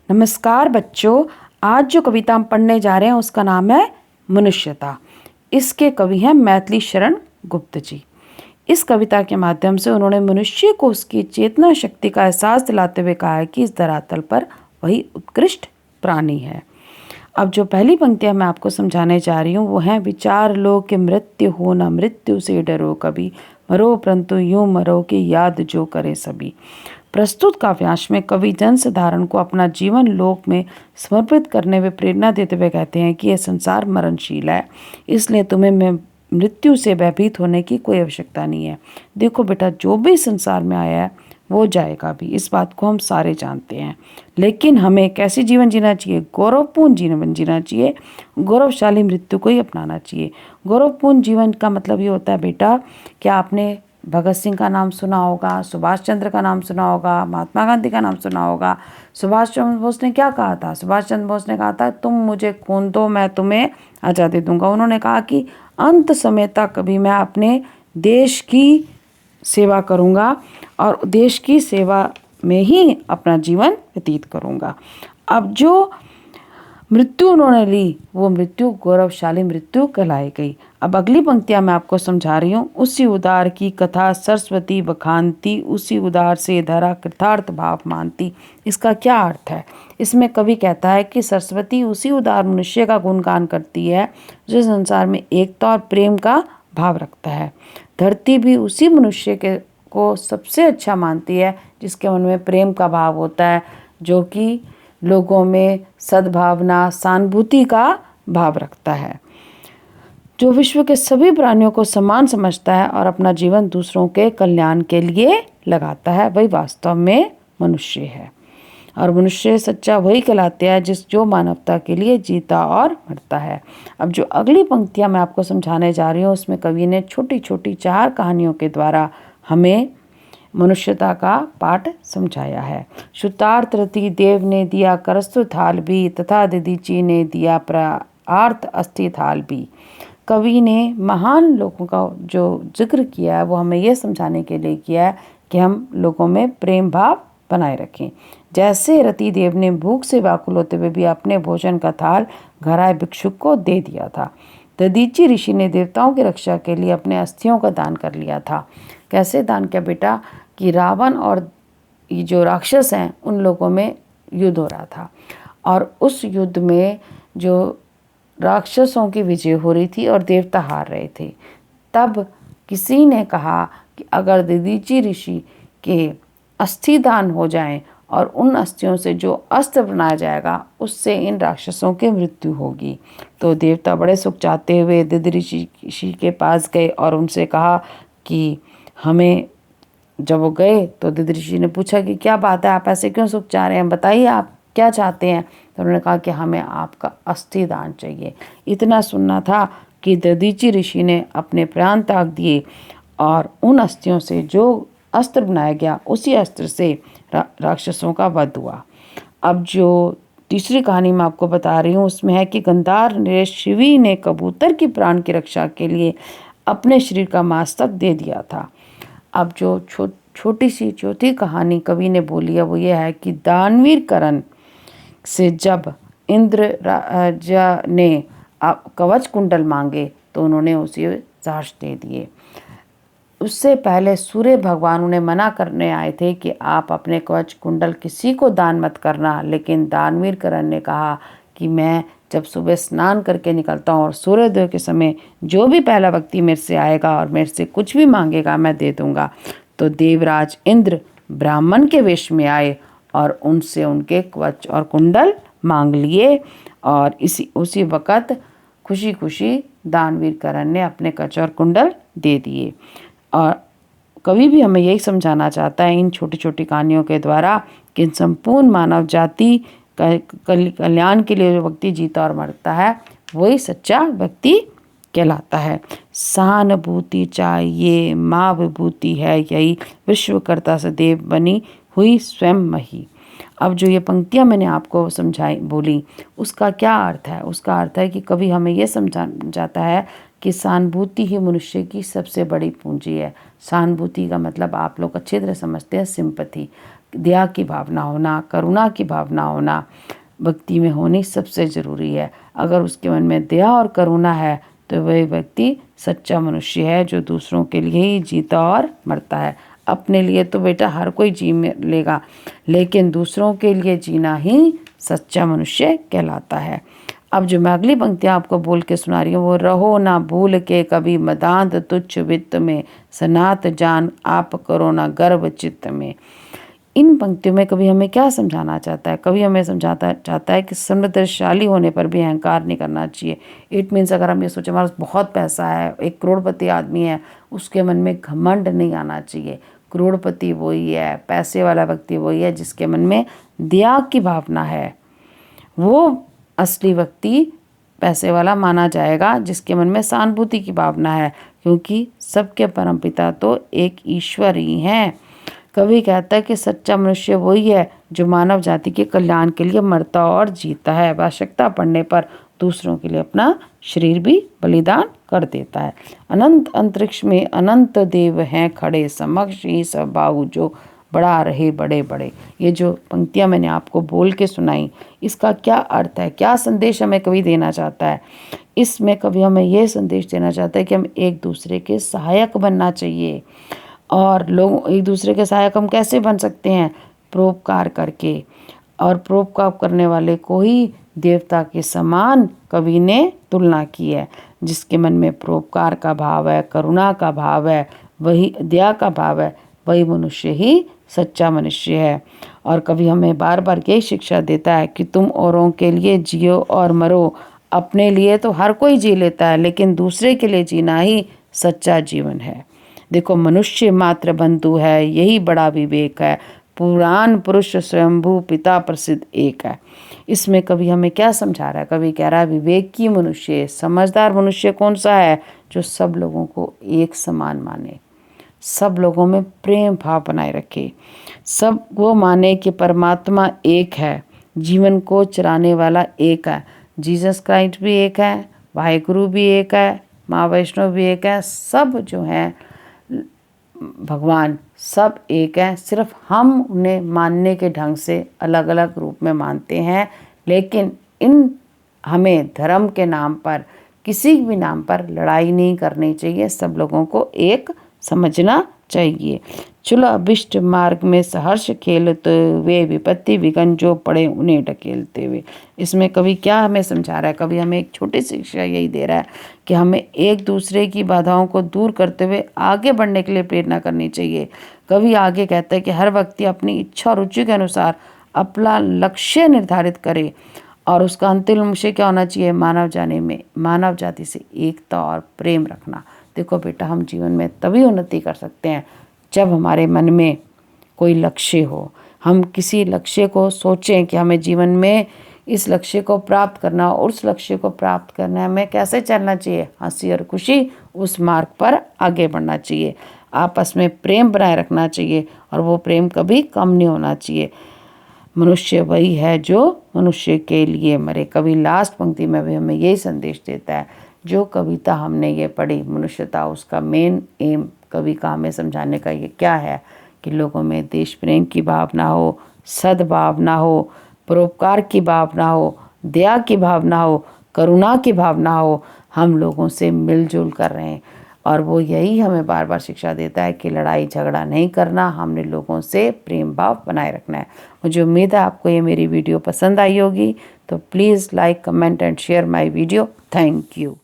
नमस्कार बच्चों। आज जो कविता हम पढ़ने जा रहे हैं उसका नाम है मनुष्यता। इसके कवि हैं मैथिली शरण गुप्त जी। इस कविता के माध्यम से उन्होंने मनुष्य को उसकी चेतना शक्ति का एहसास दिलाते हुए कहा है कि इस धरातल पर वही उत्कृष्ट प्राणी है। अब जो पहली पंक्तियां मैं आपको समझाने जा रही हूँ वो हैं, विचार लो कि मृत्यु हो न मृत्यु से डरो कभी, मरो परंतु यूं मरो कि याद जो करे सभी। प्रस्तुत काव्यांश में कवि जन साधारण को अपना जीवन लोक में समर्पित करने में प्रेरणा देते हुए कहते हैं कि यह संसार मरणशील है, इसलिए तुम्हें मृत्यु से भयभीत होने की कोई आवश्यकता नहीं है। देखो बेटा, जो भी संसार में आया है वो जाएगा भी, इस बात को हम सारे जानते हैं। लेकिन हमें कैसी जीवन जीना चाहिए? गौरवपूर्ण जीवन जीना चाहिए, गौरवशाली मृत्यु को ही अपनाना चाहिए। गौरवपूर्ण जीवन का मतलब ये होता है बेटा, क्या आपने भगत सिंह का नाम सुना होगा, सुभाष चंद्र का नाम सुना होगा, महात्मा गांधी का नाम सुना होगा। सुभाष चंद्र बोस ने क्या कहा था? सुभाष चंद्र बोस ने कहा था, तुम मुझे खून दो, मैं तुम्हें आज़ादी दूंगा। उन्होंने कहा कि अंत समय तक कभी मैं अपने देश की सेवा करूंगा और देश की सेवा में ही अपना जीवन व्यतीत करूंगा। अब जो मृत्यु उन्होंने ली वो मृत्यु गौरवशाली मृत्यु कहलाई गई। अब अगली पंक्तियां मैं आपको समझा रही हूँ। उसी उदार की कथा सरस्वती बखानती, उसी उदार से धरा कृतार्थ भाव मानती। इसका क्या अर्थ है? इसमें कवि कहता है कि सरस्वती उसी उदार मनुष्य का गुणगान करती है जो संसार में एकता और प्रेम का भाव रखता है। धरती भी उसी मनुष्य के को सबसे अच्छा मानती है जिसके मन में प्रेम का भाव होता है, जो कि लोगों में सद्भावना सहानुभूति का भाव रखता है, जो विश्व के सभी प्राणियों को समान समझता है और अपना जीवन दूसरों के कल्याण के लिए लगाता है, वही वास्तव में मनुष्य है। और मनुष्य सच्चा वही कहलाता है जो मानवता के लिए जीता और मरता है। अब जो अगली पंक्तियां मैं आपको समझाने जा रही हूँ उसमें कवि ने छोटी छोटी 4 कहानियों के द्वारा हमें मनुष्यता का पाठ समझाया है। श्रुतार्थ रति देव ने दिया करस्तु थाल भी, तथा दधीचि ने दिया प्रार्थ अस्थि थाल भी। कवि ने महान लोगों का जो जिक्र किया है वो हमें ये समझाने के लिए किया है कि हम लोगों में प्रेम भाव बनाए रखें। जैसे रति देव ने भूख से व्याकुल होते हुए भी अपने भोजन का थाल घर आए भिक्षुक को दे दिया था। दधीचि ऋषि ने देवताओं की रक्षा के लिए अपने अस्थियों का दान कर लिया था। कैसे दान किया बेटा? कि रावण और ये जो राक्षस हैं उन लोगों में युद्ध हो रहा था और उस युद्ध में जो राक्षसों की विजय हो रही थी और देवता हार रहे थे। तब किसी ने कहा कि अगर दधीचि ऋषि के अस्थि दान हो जाएं और उन अस्थियों से जो अस्त्र बनाया जाएगा उससे इन राक्षसों की मृत्यु होगी। तो देवता बड़े सुख चाहते हुए दधीचि ऋषि के पास गए और उनसे कहा कि हमें, जब वो गए तो दधीचि ऋषि ने पूछा कि क्या बात है, आप ऐसे क्यों सुख चाह रहे हैं, बताइए आप क्या चाहते हैं। तो उन्होंने कहा कि हमें आपका अस्थि दान चाहिए। इतना सुनना था कि दधीचि ऋषि ने अपने प्राण त्याग दिए और उन अस्थियों से जो अस्त्र बनाया गया उसी अस्त्र से राक्षसों का वध हुआ। अब जो तीसरी कहानी मैं आपको बता रही हूँ उसमें है कि गंधार शिवी ने कबूतर की प्राण की रक्षा के लिए अपने शरीर का मांस तक दे दिया था। अब जो छोटी सी चौथी कहानी कवि ने बोली है वो ये है कि दानवीर करण से जब इंद्र राजा ने कवच कुंडल मांगे तो उन्होंने उसे साहस दे दिए। उससे पहले सूर्य भगवान उन्हें मना करने आए थे कि आप अपने कवच कुंडल किसी को दान मत करना, लेकिन दानवीर करण ने कहा कि मैं जब सुबह स्नान करके निकलता हूँ और सूर्योदय के समय जो भी पहला व्यक्ति मेरे से आएगा और मेरे से कुछ भी मांगेगा मैं दे दूंगा। तो देवराज इंद्र ब्राह्मण के वेश में आए और उनसे उनके कवच और कुंडल मांग लिए और उसी वक़्त खुशी खुशी दानवीर करण ने अपने कवच और कुंडल दे दिए। और कवि भी हमें यही समझाना चाहता है इन छोटी छोटी कहानियों के द्वारा कि संपूर्ण मानव जाति कल्याण के लिए जो व्यक्ति जीता और मरता है वही सच्चा व्यक्ति कहलाता है। सहानुभूति चाहिए माँ विभूति है यही, विश्वकर्ता सदैव बनी हुई स्वयं मही। अब जो ये पंक्तियाँ मैंने आपको समझाई बोली उसका क्या अर्थ है? उसका अर्थ है कि कवि हमें ये समझाता है कि सहानुभूति ही मनुष्य की सबसे बड़ी पूंजी है। सहानुभूति का मतलब आप लोग अच्छी तरह समझते हैं, सिंपैथी। दया की भावना होना, करुणा की भावना होना व्यक्ति में होनी सबसे ज़रूरी है। अगर उसके मन में दया और करुणा है तो वह व्यक्ति सच्चा मनुष्य है, जो दूसरों के लिए ही जीता और मरता है। अपने लिए तो बेटा हर कोई जी लेगा, लेकिन दूसरों के लिए जीना ही सच्चा मनुष्य कहलाता है। अब जो मैं अगली पंक्तियाँ आपको बोल के सुना रही हूँ, वो रहो ना भूल के कभी मदांत तुच्छ वित्त में, सनात जान आप करो ना गर्व चित्त में। इन पंक्तियों में कभी हमें क्या समझाना चाहता है? कभी हमें समझाता चाहता है कि समृद्धशाली होने पर भी अहंकार नहीं करना चाहिए। इट मीन्स अगर हम ये सोचें हमारे पास बहुत पैसा है, एक करोड़पति आदमी है, उसके मन में घमंड नहीं आना चाहिए। करोड़पति वही है, पैसे वाला व्यक्ति वही है जिसके मन में दया की भावना है। वो असली व्यक्ति पैसे वाला माना जाएगा जिसके मन में सहानुभूति की भावना है, क्योंकि सबके परमपिता तो एक ईश्वर ही हैं। कवि कहता है कि सच्चा मनुष्य वही है जो मानव जाति के कल्याण के लिए मरता और जीता है। आवश्यकता पड़ने पर दूसरों के लिए अपना शरीर भी बलिदान कर देता है। अनंत अंतरिक्ष में अनंत देव हैं खड़े, समक्ष ही सब बाहु जो बढ़ा रहे बड़े बड़े। ये जो पंक्तियाँ मैंने आपको बोल के सुनाई, इसका क्या अर्थ है, क्या संदेश हमें कवि देना चाहता है? इसमें कवि हमें ये संदेश देना चाहता है कि हम एक दूसरे के सहायक बनना चाहिए। और लोग एक दूसरे के सहायक हम कैसे बन सकते हैं? परोपकार करके। और परोपकार करने वाले को ही देवता के समान कवि ने तुलना की है। जिसके मन में परोपकार का भाव है, करुणा का भाव है, वही दया का भाव है, वही मनुष्य ही सच्चा मनुष्य है। और कवि हमें बार बार यही शिक्षा देता है कि तुम औरों के लिए जियो और मरो। अपने लिए तो हर कोई जी लेता है, लेकिन दूसरे के लिए जीना ही सच्चा जीवन है। देखो, मनुष्य मात्र बंधु है, यही बड़ा विवेक है। पुराण पुरुष स्वयंभू पिता प्रसिद्ध एक है। इसमें कवि हमें क्या समझा रहा है? कवि कह रहा है विवेकी मनुष्य, समझदार मनुष्य कौन सा है? जो सब लोगों को एक समान माने, सब लोगों में प्रेम भाव बनाए रखे, सब वो माने कि परमात्मा एक है, जीवन को चलाने वाला एक है। जीसस क्राइस्ट भी एक है, वाहेगुरु भी एक है, माँ वैष्णव भी एक है, सब जो हैं भगवान सब एक हैं। सिर्फ हम उन्हें मानने के ढंग से अलग अलग रूप में मानते हैं। लेकिन हमें धर्म के नाम पर, किसी भी नाम पर लड़ाई नहीं करनी चाहिए। सब लोगों को एक समझना चाहिए। चलो अभिष्ट मार्ग में सहर्ष खेलते हुए, विपत्ति विघ्न जो पड़े उन्हें ढकेलते हुए। इसमें कवि क्या हमें समझा रहा है? कवि हमें एक छोटी सी शिक्षा यही दे रहा है कि हमें एक दूसरे की बाधाओं को दूर करते हुए आगे बढ़ने के लिए प्रेरणा करनी चाहिए। कवि आगे कहता है कि हर व्यक्ति अपनी इच्छा और रुचि के अनुसार अपना लक्ष्य निर्धारित करे, और उसका अंतिम लक्ष्य क्या होना चाहिए? मानव जाति से एकता और प्रेम रखना। देखो बेटा, हम जीवन में तभी उन्नति कर सकते हैं जब हमारे मन में कोई लक्ष्य हो। हम किसी लक्ष्य को सोचें कि हमें जीवन में इस लक्ष्य को प्राप्त करना, और उस लक्ष्य को प्राप्त करने हमें कैसे चलना चाहिए? हंसी और खुशी उस मार्ग पर आगे बढ़ना चाहिए। आपस में प्रेम बनाए रखना चाहिए, और वो प्रेम कभी कम नहीं होना चाहिए। मनुष्य वही है जो मनुष्य के लिए मरे। कवि लास्ट पंक्ति में भी हमें यही संदेश देता है। जो कविता हमने ये पढ़ी मनुष्यता, उसका मेन एम कवि का हमें समझाने का ये क्या है कि लोगों में देश प्रेम की भावना हो, सद्भावना हो, परोपकार की भावना हो, दया की भावना हो, करुणा की भावना हो। हम लोगों से मिलजुल कर रहे हैं, और वो यही हमें बार बार शिक्षा देता है कि लड़ाई झगड़ा नहीं करना, हमने लोगों से प्रेम भाव बनाए रखना है। मुझे उम्मीद है आपको ये मेरी वीडियो पसंद आई होगी। तो please like, comment and share my video. Thank you.